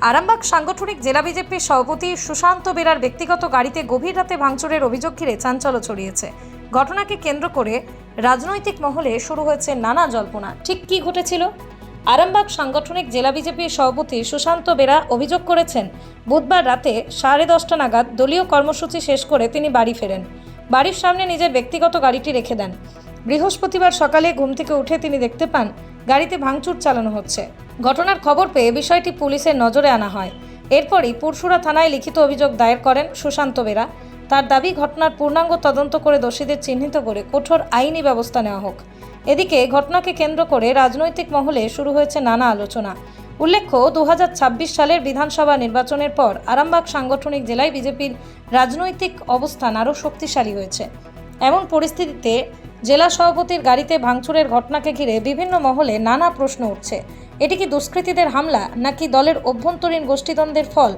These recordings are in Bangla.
আরামবাগ সাংগঠনিক জেলা বিজেপির সভাপতি সুশান্ত বেরার ব্যক্তিগত গাড়িতে গভীর রাতে ভাঙচুরের অভিযোগ ঘিরে চাঞ্চল্য ছড়িয়েছে। ঘটনাকে কেন্দ্র করে রাজনৈতিক মহলে শুরু হয়েছে নানা জল্পনা। ঠিক কী ঘটেছিল? আরামবাগ সাংগঠনিক জেলা বিজেপির সভাপতি সুশান্ত বেরা অভিযোগ করেছেন, বুধবার রাতে 10:30 নাগাদ দলীয় কর্মসূচি শেষ করে তিনি বাড়ি ফেরেন। বাড়ির সামনে নিজের ব্যক্তিগত গাড়িটি রেখে দেন। বৃহস্পতিবার সকালে ঘুম থেকে উঠে তিনি দেখতে পান গাড়িতে ভাঙচুর চালানো হচ্ছে। ঘটনার খবর পেয়ে বিষয়টি পুলিশের নজরে আনা হয়। এরপরই পুরসুরা থানায় লিখিত অভিযোগ দায়ের করেন সুশান্ত বেরা। তার দাবি, ঘটনার পূর্ণাঙ্গ তদন্ত করে দোষীদের চিহ্নিত করে কঠোর আইনি ব্যবস্থা নেওয়া হোক। এদিকে ঘটনাকে কেন্দ্র করে রাজনৈতিক মহলে শুরু হয়েছে নানা আলোচনা। উল্লেখ্য, 2026 সালের বিধানসভা নির্বাচনের পর আরামবাগ সাংগঠনিক জেলায় বিজেপির রাজনৈতিক অবস্থান আরও শক্তিশালী হয়েছে। এমন পরিস্থিতিতে জেলা সভাপতির গাড়িতে ভাঙচুরের ঘটনাকে ঘিরে বিভিন্ন মহলে নানা প্রশ্ন উঠছে। এটি কি দুষ্কৃতীদের হামলা নাকি দলের অভ্যন্তরীণ গোষ্ঠীদ্বন্দ্বের ফল?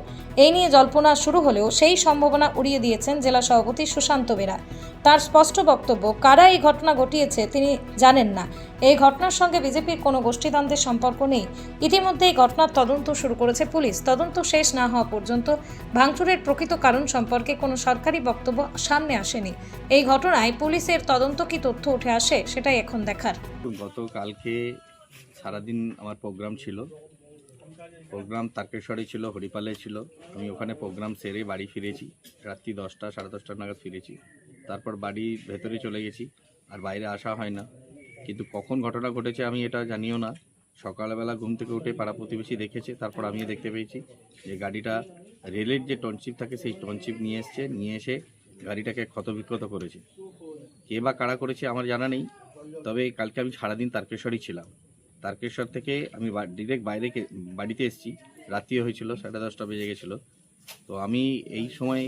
এই নিয়ে জল্পনা শুরু হলেও সেই সম্ভাবনা উড়িয়ে দিয়েছেন জেলা সভাপতি সুশান্ত বেরা। তার স্পষ্ট বক্তব্য, কারা এই ঘটনা ঘটিয়েছে তিনি জানেন না। এই ঘটনার সঙ্গে বিজেপির কোনো গোষ্ঠীদ্বন্দ্বের সম্পর্ক নেই। ইতিমধ্যে এই ঘটনার তদন্ত শুরু করেছে পুলিশ। তদন্ত শেষ না হওয়া পর্যন্ত ভাঙচুরের প্রকৃত কারণ সম্পর্কে কোনো সরকারি বক্তব্য সামনে আসেনি। এই ঘটনায় পুলিশের তদন্ত কি তথ্য উঠে আসে, সেটাই এখন দেখার। গতকালকে সারাদিন আমার প্রোগ্রাম ছিল। প্রোগ্রাম তারকেশ্বরে ছিল, হরিপালে ছিল। আমি ওখানে প্রোগ্রাম সেরে বাড়ি ফিরেছি। রাত্রি 10টা 10:30 নাগাদ ফিরেছি। তারপর বাড়ির ভেতরে চলে গেছি, আর বাইরে আসা হয় না। কিন্তু কখন ঘটনা ঘটেছে আমি এটা জানিও না। সকালবেলা ঘুম থেকে উঠে পাড়া প্রতিবেশী দেখেছে, তারপর আমিও দেখতে পেয়েছি যে গাড়িটা রেলের যে টনচিপ থাকে সেই টনচিপ নিয়ে এসে গাড়িটাকে ক্ষতবিক্ষত করেছে। কে বা কারা করেছে আমার জানা নেই। তবে কালকে আমি সারাদিন তারকেশ্বরই ছিলাম। তারকেশ্বর থেকে আমি ডিরেক্ট বাড়িতে এসেছি। রাত্রিও হয়েছিল, 10:30 বেজে গেছিলো। তো আমি এই সময়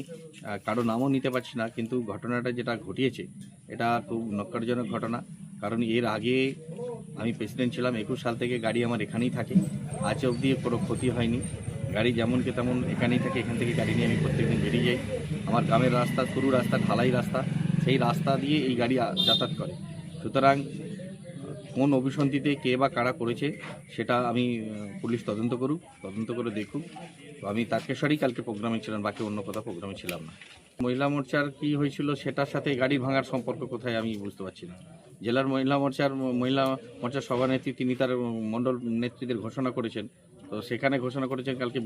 কারো নামও নিতে পারছি না, কিন্তু ঘটনাটা যেটা ঘটিয়েছে এটা খুব নক্কারজনক ঘটনা। কারণ এর আগে আমি প্রেসিডেন্ট ছিলাম, 21 সাল থেকে গাড়ি আমার এখানেই থাকে। আজ অবধি কোনো ক্ষতি হয়নি। গাড়ি যেমনকে তেমন এখানেই থাকে। এখান থেকে গাড়ি নিয়ে আমি প্রত্যেকদিন বেরিয়ে যাই। আমার গ্রামের রাস্তা, সরু রাস্তা, ঢালাই রাস্তা, সেই রাস্তা দিয়ে এই গাড়ি যাতায়াত করে। সুতরাং কোন অভিসন্ধিতে কে বা কারা করেছে সেটা আমি পুলিশ তদন্ত করে দেখুক। তো আমি তারকেশ্বরেই কালকে প্রোগ্রামে ছিলাম, বাকি অন্য কোথাও প্রোগ্রামে ছিলাম না। মহিলা মোর্চার কি হয়েছিল সেটার সাথে গাড়ি ভাঙার সম্পর্ক কোথায় আমি বুঝতে পারছি না। জেলার মহিলা মোর্চার সভানেত্রী তিনি তার মণ্ডল নেত্রীদের ঘোষণা করেছেন। তো সেখানে ঘোষণা করেছেন কালকে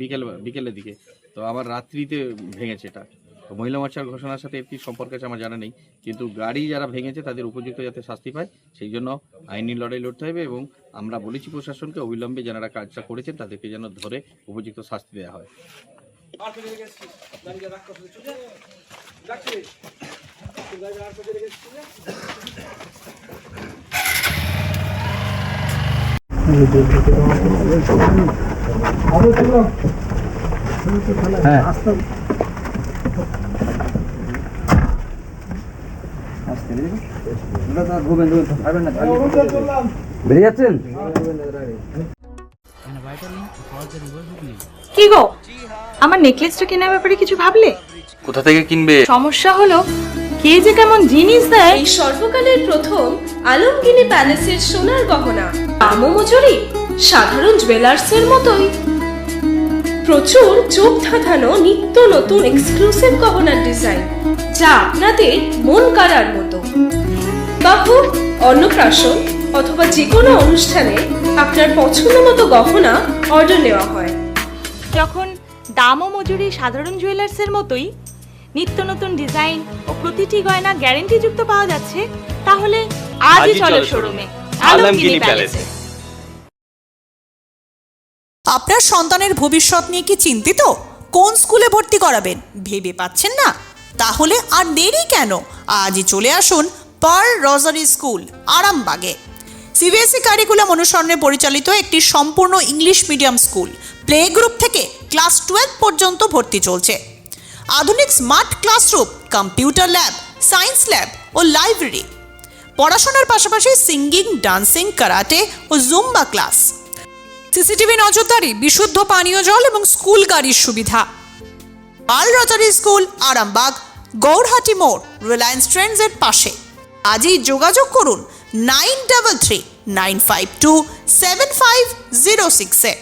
বিকেলের দিকে। তো আমার রাত্রিতে ভেঙেছে এটা। তো মহিলা মোর্চার ঘোষণার সাথে এর কি সম্পর্ক আছে আমার জানা নেই। কিন্তু গাড়ি যারা ভেঙেছে তাদের উপযুক্ত যাতে শাস্তি পায় সেই জন্য আইনি লড়াই লড়তে হবে, এবং আমরা বলেছি প্রশাসনকে অবিলম্বে যারা কাজটা করেছেন তাদেরকে যেন ধরে উপযুক্ত শাস্তি দেওয়া হয়। বেরিয়ে যাচ্ছেন? কি গো, আমার নেকলেসটা কেনার ব্যাপারে কিছু ভাবলে? কোথা থেকে কিনবে? সমস্যা হলো কে যে কেমন জিনিস দেয়। এই সর্বকালের প্রথম আলমগিনি প্যালেসের সোনার গহনা, দামও মজুরি সাধারণ জুয়েলার্সের মতোই। প্রচুর চোখ ধাঁধানো নিত্য নতুন এক্সক্লুসিভ গহনার ডিজাইন, যা আপনাদের মন কাড়ার মতো। বাহু, অন্নপ্রাশন অথবা যে কোনো অনুষ্ঠানে আপনার পছন্দ মতো গহনা অর্ডার নেওয়া হয়। যখন দাম ও মজুরি সাধারণ জুয়েলার্সের মতোই, নিত্য নতুন ডিজাইন ও প্রতিটি গয়না গ্যারান্টি যুক্ত পাওয়া যাচ্ছে, তাহলে আজই চলো শোরুমে আলমগিনি প্যালেসে। আপনার সন্তানের ভবিষ্যৎ নিয়ে কি চিন্তিত? কোন স্কুলে ভর্তি করাবেন ভেবে পাচ্ছেন না? তাহলে আর দেরি কেন, আজই চলে আসুন পার্ল রোজারি স্কুল আরামবাগে। সিবিএসই কারিকুলাম অনুসরণে পরিচালিত একটি সম্পূর্ণ English medium school. Play group থেকে ক্লাস 12 পর্যন্ত ভর্তি চলছে। আধুনিক smart classroom, computer lab, science lab ও লাইব্রেরি। পড়াশোনার পাশাপাশি সিঙ্গিং, ডান্সিং, কারাটে ও জুম্বা ক্লাস। সিসিটিভি নজরদারি, বিশুদ্ধ পানীয় জল এবং স্কুল গাড়ির সুবিধা। Pearl Rosary school Arambagh, Gourhati মোড়, রিলায়েন্স ট্রেন্ডসের পাশে। আজই যোগাযোগ করুন 9339527506-এ।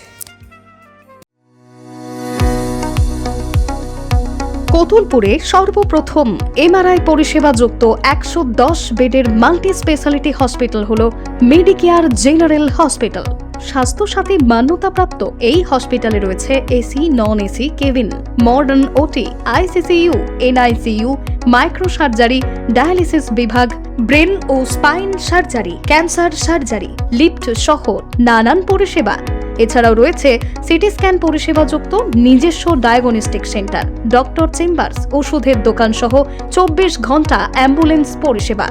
কোতুলপুরে সর্বপ্রথম এমআরআই পরিষেবা যুক্ত 110 বেডের মাল্টি স্পেশালিটি হসপিটাল হলো মেডিকেয়ার জেনারেল হসপিটাল। স্বাস্থ্যসাথী মান্যতাপ্রাপ্ত এই হসপিটালে রয়েছে AC, non AC cabin, modern OT, ICCU, NICU, micro surgery, dialysis বিভাগ, ব্রেন ও spine surgery, cancer surgery, lift সহ নানান পরিষেবা। এছাড়াও রয়েছে সিটি স্ক্যান পরিষেবাযুক্ত নিজস্ব ডায়াগনস্টিক সেন্টার, ডক্টর চেম্বার্স, ওষুধের দোকান সহ 24 ঘন্টা অ্যাম্বুলেন্স পরিষেবা।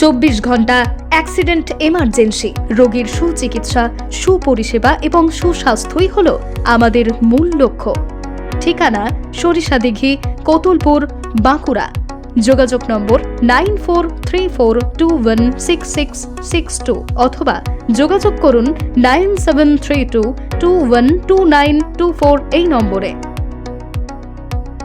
24 ঘন্টা অ্যাক্সিডেন্ট এমার্জেন্সি, রোগীর সুচিকিৎসা, সুপরিষেবা এবং সুস্বাস্থ্যই হলো আমাদের মূল লক্ষ্য। ঠিকানা সরিষাদিঘি, কোতুলপুর, বাঁকুড়া। যোগাযোগ নম্বর 9434216662 অথবা যোগাযোগ করুন 9732212924 এই নম্বরে।